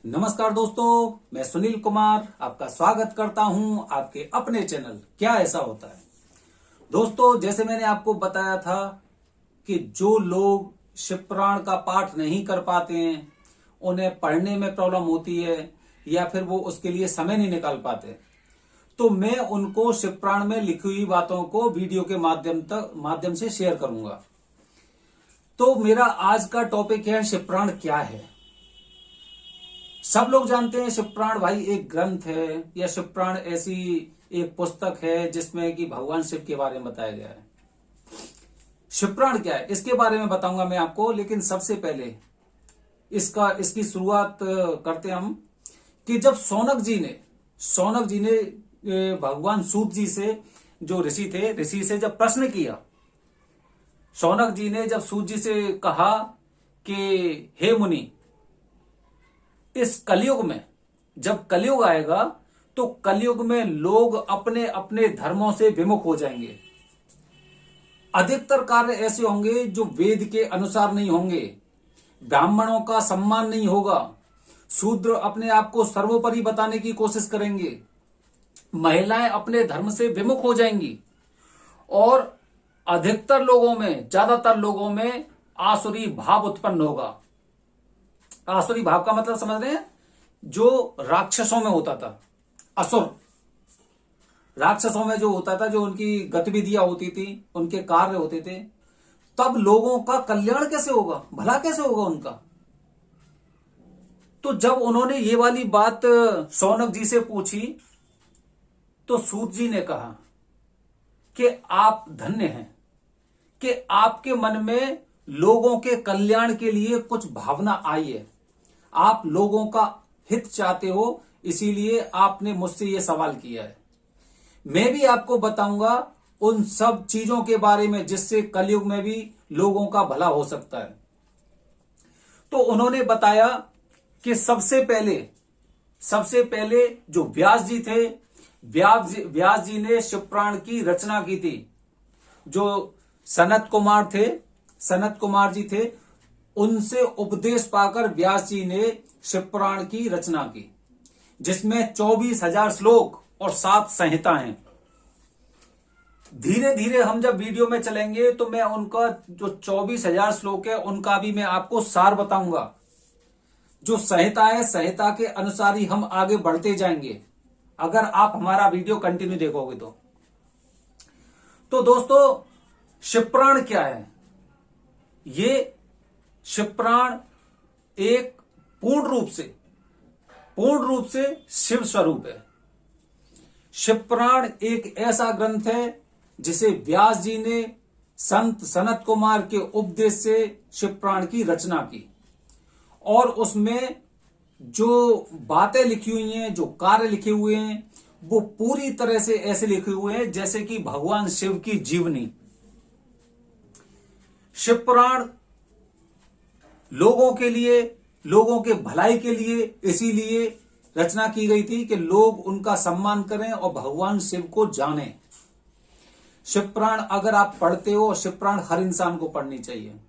नमस्कार दोस्तों, मैं सुनील कुमार आपका स्वागत करता हूं आपके अपने चैनल क्या ऐसा होता है। दोस्तों, जैसे मैंने आपको बताया था कि जो लोग शिवपुराण का पाठ नहीं कर पाते हैं, उन्हें पढ़ने में प्रॉब्लम होती है या फिर वो उसके लिए समय नहीं निकाल पाते, तो मैं उनको शिवपुराण में लिखी हुई बातों को वीडियो के माध्यम से शेयर करूंगा। तो मेरा आज का टॉपिक है शिवपुराण क्या है। सब लोग जानते हैं शिवपुराण भाई एक ग्रंथ है या शिवपुराण ऐसी एक पुस्तक है जिसमें कि भगवान शिव के बारे में बताया गया है। शिवपुराण क्या है इसके बारे में बताऊंगा मैं आपको, लेकिन सबसे पहले इसकी शुरुआत करते हैं हम कि जब सौनक जी ने भगवान सूत जी से, जो ऋषि से जब प्रश्न किया, सौनक जी ने जब सूत जी से कहा कि हे मुनि, इस कलयुग में जब कलयुग आएगा तो कलयुग में लोग अपने अपने धर्मों से विमुख हो जाएंगे। अधिकतर कार्य ऐसे होंगे जो वेद के अनुसार नहीं होंगे। ब्राह्मणों का सम्मान नहीं होगा। शूद्र अपने आप को सर्वोपरि बताने की कोशिश करेंगे। महिलाएं अपने धर्म से विमुख हो जाएंगी और ज्यादातर लोगों में आसुरी भाव उत्पन्न होगा। आसुरी भाव का मतलब समझ रहे हैं? जो राक्षसों में होता था, असुर राक्षसों में जो होता था, जो उनकी गतिविधियां होती थी, उनके कार्य होते थे, तब लोगों का कल्याण कैसे होगा, भला कैसे होगा उनका। तो जब उन्होंने ये वाली बात सौनक जी से पूछी तो सूत जी ने कहा कि आप धन्य हैं कि आपके मन में लोगों के कल्याण के लिए कुछ भावना आई है। आप लोगों का हित चाहते हो, इसीलिए आपने मुझसे यह सवाल किया है। मैं भी आपको बताऊंगा उन सब चीजों के बारे में जिससे कलयुग में भी लोगों का भला हो सकता है। तो उन्होंने बताया कि सबसे पहले जो व्यास जी थे, व्यास जी ने शिवपुराण की रचना की थी। जो सनत कुमार जी थे, उनसे उपदेश पाकर व्यास जी ने शिवपुराण की रचना की, जिसमें 24,000 श्लोक और 7 संहिता हैं। धीरे धीरे हम जब वीडियो में चलेंगे तो मैं उनका जो 24,000 श्लोक है उनका भी मैं आपको सार बताऊंगा। जो संहिता है, संहिता के अनुसार ही हम आगे बढ़ते जाएंगे अगर आप हमारा वीडियो कंटिन्यू देखोगे तो दोस्तों, शिवपुराण क्या है? ये शिवपुराण एक पूर्ण रूप से शिव स्वरूप है। शिवपुराण एक ऐसा ग्रंथ है जिसे व्यास जी ने संत सनत कुमार के उपदेश से शिवपुराण की रचना की, और उसमें जो बातें लिखी हुई हैं, जो कार्य लिखे हुए हैं, वो पूरी तरह से ऐसे लिखे हुए हैं जैसे कि भगवान शिव की जीवनी। शिवपुराण लोगों के लिए, लोगों के भलाई के लिए इसीलिए रचना की गई थी कि लोग उनका सम्मान करें और भगवान शिव को जानें। शिवपुराण अगर आप पढ़ते हो, शिवपुराण हर इंसान को पढ़नी चाहिए।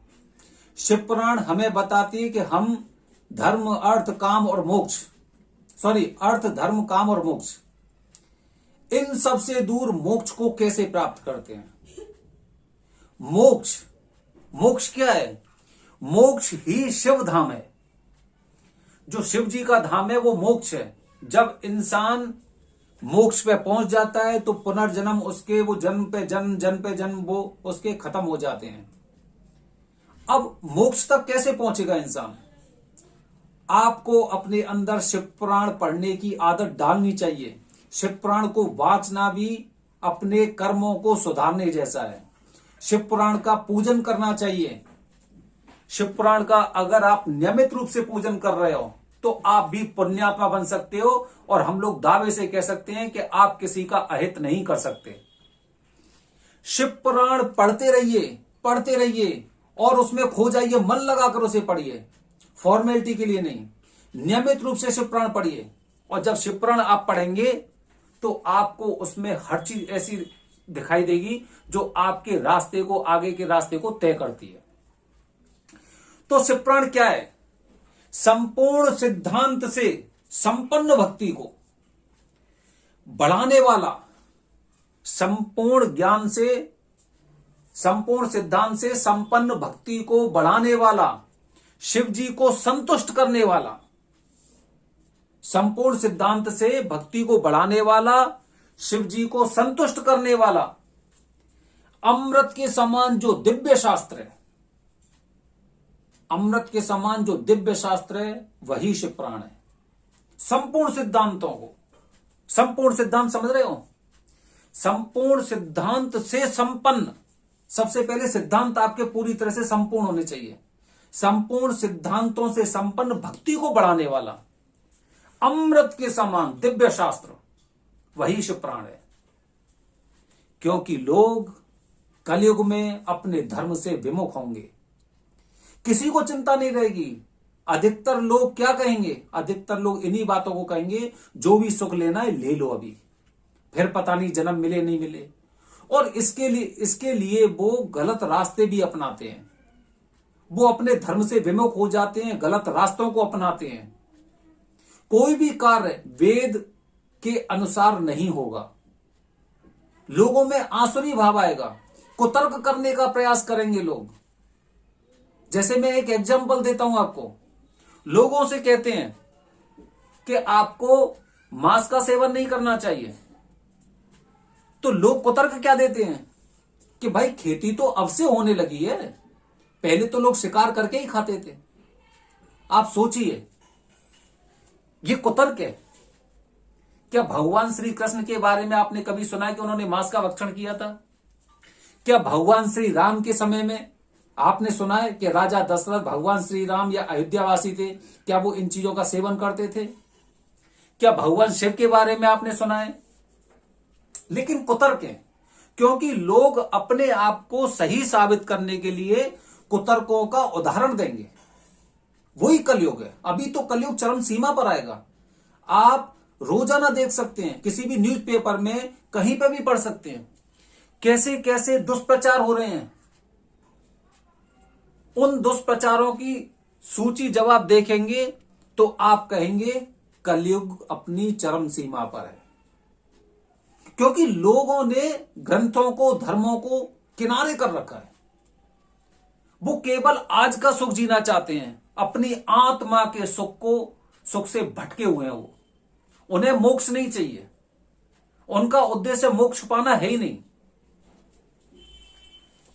शिवपुराण हमें बताती है कि हम अर्थ धर्म काम और मोक्ष, इन सब से दूर मोक्ष को कैसे प्राप्त करते हैं। मोक्ष क्या है? मोक्ष ही शिव धाम है। जो शिव जी का धाम है वो मोक्ष है। जब इंसान मोक्ष पे पहुंच जाता है तो पुनर्जन्म उसके, वो जन्म पे जन्म वो उसके खत्म हो जाते हैं। अब मोक्ष तक कैसे पहुंचेगा इंसान? आपको अपने अंदर शिवपुराण पढ़ने की आदत डालनी चाहिए। शिवपुराण को वाचना भी अपने कर्मों को सुधारने जैसा है। शिवपुराण का पूजन करना चाहिए। शिवपुराण का अगर आप नियमित रूप से पूजन कर रहे हो तो आप भी पुण्यात्मा बन सकते हो, और हम लोग दावे से कह सकते हैं कि आप किसी का अहित नहीं कर सकते। शिवपुराण पढ़ते रहिए और उसमें खो जाइए, मन लगाकर उसे पढ़िए, फॉर्मेलिटी के लिए नहीं। नियमित रूप से शिवपुराण पढ़िए, और जब शिवपुराण आप पढ़ेंगे तो आपको उसमें हर चीज ऐसी दिखाई देगी जो आपके रास्ते को, आगे के रास्ते को तय करती है। तो शिवपुराण क्या है? संपूर्ण सिद्धांत से संपन्न भक्ति को बढ़ाने वाला, संपूर्ण ज्ञान से, संपूर्ण सिद्धांत से संपन्न भक्ति को बढ़ाने वाला, शिव जी को संतुष्ट करने वाला, संपूर्ण सिद्धांत से भक्ति को बढ़ाने वाला, शिव जी को संतुष्ट करने वाला, अमृत के समान जो दिव्य शास्त्र है, अमृत के समान जो दिव्य शास्त्र है, वही शिव पुराण है। संपूर्ण सिद्धांतों को, संपूर्ण सिद्धांत समझ रहे हो, संपूर्ण सिद्धांत से संपन्न, सबसे पहले सिद्धांत आपके पूरी तरह से संपूर्ण होने चाहिए। संपूर्ण सिद्धांतों से संपन्न भक्ति को बढ़ाने वाला, अमृत के समान दिव्य शास्त्र, वही शिव पुराण है। क्योंकि लोग कलयुग में अपने धर्म से विमुख होंगे, किसी को चिंता नहीं रहेगी। अधिकतर लोग क्या कहेंगे? अधिकतर लोग इन्हीं बातों को कहेंगे, जो भी सुख लेना है ले लो अभी, फिर पता नहीं जन्म मिले नहीं मिले। और इसके लिए वो गलत रास्ते भी अपनाते हैं, वो अपने धर्म से विमुख हो जाते हैं, गलत रास्तों को अपनाते हैं। कोई भी कार्य वेद के अनुसार नहीं होगा, लोगों में आसुरी भाव आएगा, कुतर्क करने का प्रयास करेंगे लोग। जैसे मैं एक एग्जांपल देता हूं आपको, लोगों से कहते हैं कि आपको मांस का सेवन नहीं करना चाहिए, तो लोग कुतर्क क्या देते हैं कि भाई खेती तो अब से होने लगी है, पहले तो लोग शिकार करके ही खाते थे। आप सोचिए, ये कुतर्क है। क्या भगवान श्री कृष्ण के बारे में आपने कभी सुना है कि उन्होंने मांस का भक्षण किया था? क्या भगवान श्री राम के समय में आपने सुना है कि राजा दशरथ, भगवान श्री राम या अयोध्यावासी थे, क्या वो इन चीजों का सेवन करते थे? क्या भगवान शिव के बारे में आपने सुना है? लेकिन कुतर्क है, क्योंकि लोग अपने आप को सही साबित करने के लिए कुतर्कों का उदाहरण देंगे। वही कलयुग है। अभी तो कलयुग चरम सीमा पर आएगा। आप रोजाना देख सकते हैं, किसी भी न्यूज़पेपर में कहीं पर भी पढ़ सकते हैं, कैसे कैसे दुष्प्रचार हो रहे हैं। उन दुष्प्रचारों की सूची जब आप देखेंगे तो आप कहेंगे कलयुग अपनी चरम सीमा पर है। क्योंकि लोगों ने ग्रंथों को, धर्मों को किनारे कर रखा है। वो केवल आज का सुख जीना चाहते हैं, अपनी आत्मा के सुख से भटके हुए हैं वो। उन्हें मोक्ष नहीं चाहिए, उनका उद्देश्य मोक्ष पाना है ही नहीं।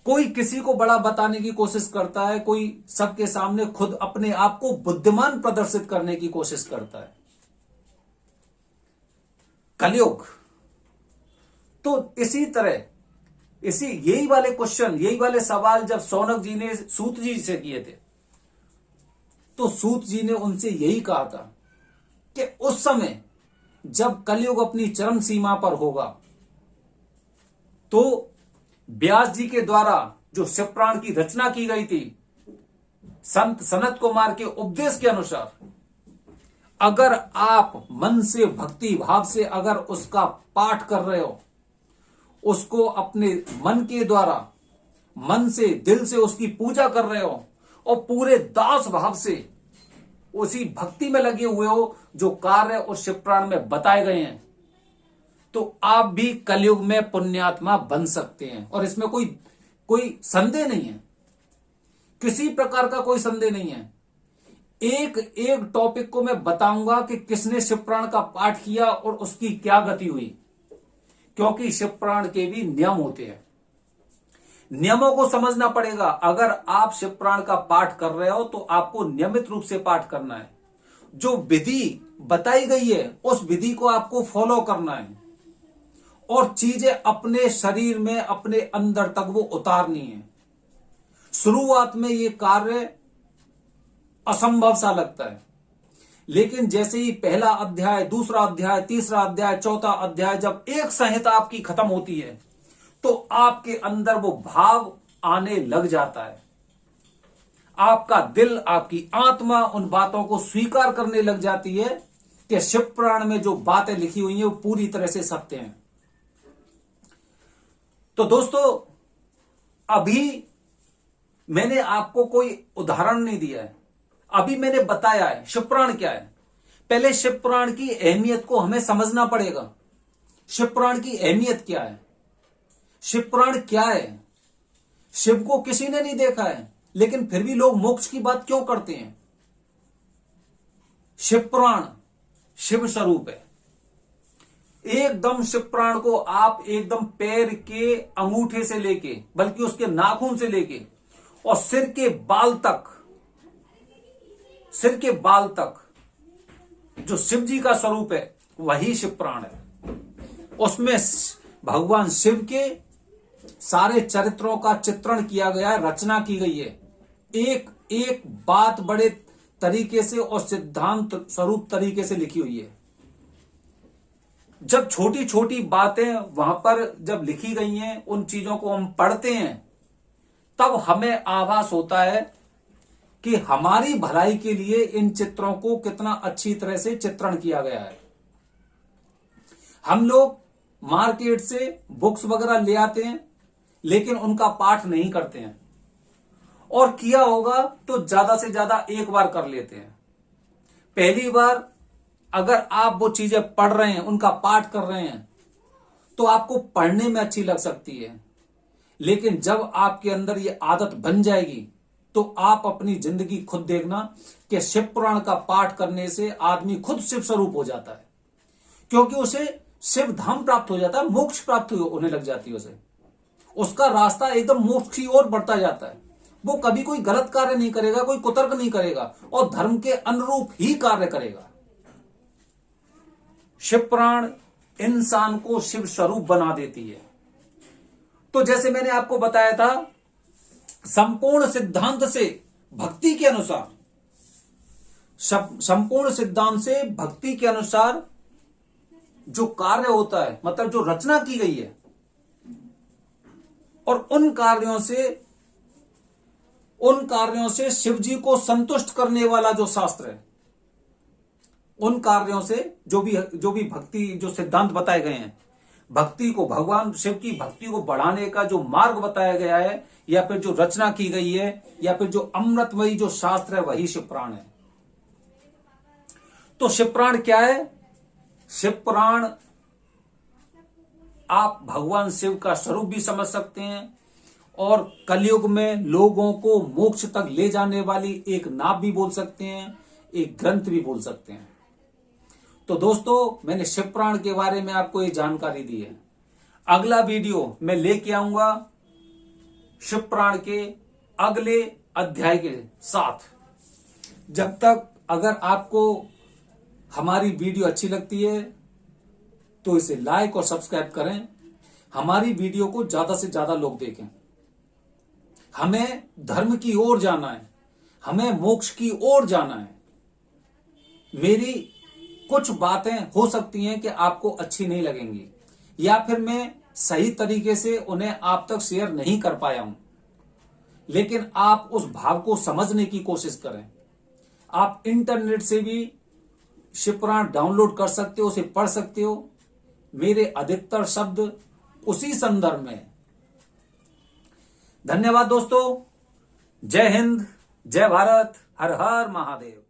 कोई किसी को बड़ा बताने की कोशिश करता है, कोई सबके सामने खुद अपने आप को बुद्धिमान प्रदर्शित करने की कोशिश करता है। कलयुग तो इसी तरह, यही वाले क्वेश्चन, यही वाले सवाल जब शौनक जी ने सूत जी से किए थे, तो सूत जी ने उनसे यही कहा था कि उस समय जब कलयुग अपनी चरम सीमा पर होगा, तो व्यास जी के द्वारा जो शिव पुराण की रचना की गई थी, संत सनत कुमार के उपदेश के अनुसार, अगर आप मन से, भक्ति भाव से अगर उसका पाठ कर रहे हो, उसको अपने मन के द्वारा, मन से, दिल से उसकी पूजा कर रहे हो, और पूरे दास भाव से उसी भक्ति में लगे हुए हो जो कार्य उस शिव पुराण में बताए गए हैं, तो आप भी कलयुग में पुण्यात्मा बन सकते हैं। और इसमें कोई संदेह नहीं है, किसी प्रकार का कोई संदेह नहीं है। एक एक टॉपिक को मैं बताऊंगा कि किसने शिव पुराण का पाठ किया और उसकी क्या गति हुई, क्योंकि शिव पुराण के भी नियम होते हैं, नियमों को समझना पड़ेगा। अगर आप शिव पुराण का पाठ कर रहे हो तो आपको नियमित रूप से पाठ करना है। जो विधि बताई गई है उस विधि को आपको फॉलो करना है, और चीजें अपने शरीर में, अपने अंदर तक वो उतारनी है। शुरुआत में ये कार्य असंभव सा लगता है, लेकिन जैसे ही पहला अध्याय, दूसरा अध्याय, तीसरा अध्याय, चौथा अध्याय, जब एक संहिता आपकी खत्म होती है, तो आपके अंदर वो भाव आने लग जाता है। आपका दिल, आपकी आत्मा उन बातों को स्वीकार करने लग जाती है कि शिव पुराण में जो बातें लिखी हुई हैं वो पूरी तरह से सत्य हैं। तो दोस्तों, अभी मैंने आपको कोई उदाहरण नहीं दिया है, अभी मैंने बताया है शिव पुराण क्या है। पहले शिव पुराण की अहमियत को हमें समझना पड़ेगा। शिव पुराण की अहमियत क्या है, शिव पुराण क्या है। शिव को किसी ने नहीं देखा है, लेकिन फिर भी लोग मोक्ष की बात क्यों करते हैं। शिव पुराण शिव स्वरूप है। एकदम शिव पुराण को आप एकदम पैर के अंगूठे से लेके, बल्कि उसके नाखून से लेके और सिर के बाल तक जो शिव जी का स्वरूप है वही शिव पुराण है। उसमें भगवान शिव के सारे चरित्रों का चित्रण किया गया है, रचना की गई है। एक एक बात बड़े तरीके से और सिद्धांत स्वरूप तरीके से लिखी हुई है। जब छोटी छोटी बातें वहां पर जब लिखी गई हैं, उन चीजों को हम पढ़ते हैं, तब हमें आभास होता है कि हमारी भलाई के लिए इन चित्रों को कितना अच्छी तरह से चित्रण किया गया है। हम लोग मार्केट से बुक्स वगैरह ले आते हैं, लेकिन उनका पाठ नहीं करते हैं, और किया होगा तो ज्यादा से ज्यादा एक बार कर लेते हैं। पहली बार अगर आप वो चीजें पढ़ रहे हैं, उनका पाठ कर रहे हैं, तो आपको पढ़ने में अच्छी लग सकती है, लेकिन जब आपके अंदर ये आदत बन जाएगी तो आप अपनी जिंदगी खुद देखना कि शिव पुराण का पाठ करने से आदमी खुद शिव स्वरूप हो जाता है, क्योंकि उसे शिव धाम प्राप्त हो जाता है, मोक्ष प्राप्त होने लग जाती है उसे। उसका रास्ता एकदम मोक्ष की ओर बढ़ता जाता है। वो कभी कोई गलत कार्य नहीं करेगा, कोई कुतर्क नहीं करेगा, और धर्म के अनुरूप ही कार्य करेगा। शिव पुराण इंसान को शिव स्वरूप बना देती है। तो जैसे मैंने आपको बताया था, संपूर्ण सिद्धांत से भक्ति के अनुसार, संपूर्ण सिद्धांत से भक्ति के अनुसार जो कार्य होता है, मतलब जो रचना की गई है, और उन कार्यों से शिव जी को संतुष्ट करने वाला जो शास्त्र है, उन कार्यों से जो भी भक्ति, जो सिद्धांत बताए गए हैं, भक्ति को, भगवान शिव की भक्ति को बढ़ाने का जो मार्ग बताया गया है, या फिर जो रचना की गई है, या फिर जो अमृतमयी जो शास्त्र है, वही शिव पुराण है। तो शिव पुराण क्या है? शिव पुराण आप भगवान शिव का स्वरूप भी समझ सकते हैं, और कलयुग में लोगों को मोक्ष तक ले जाने वाली एक नाव भी बोल सकते हैं, एक ग्रंथ भी बोल सकते हैं। तो दोस्तों, मैंने शिव पुराण के बारे में आपको ये जानकारी दी है। अगला वीडियो मैं लेके आऊंगा शिव पुराण के अगले अध्याय के साथ। जब तक अगर आपको हमारी वीडियो अच्छी लगती है तो इसे लाइक और सब्सक्राइब करें। हमारी वीडियो को ज्यादा से ज्यादा लोग देखें। हमें धर्म की ओर जाना है, हमें मोक्ष की ओर जाना है। मेरी कुछ बातें हो सकती हैं कि आपको अच्छी नहीं लगेंगी, या फिर मैं सही तरीके से उन्हें आप तक शेयर नहीं कर पाया हूं, लेकिन आप उस भाव को समझने की कोशिश करें। आप इंटरनेट से भी शिव पुराण डाउनलोड कर सकते हो, उसे पढ़ सकते हो। मेरे अधिकतर शब्द उसी संदर्भ में है। धन्यवाद दोस्तों। जय हिंद, जय भारत, हर हर महादेव।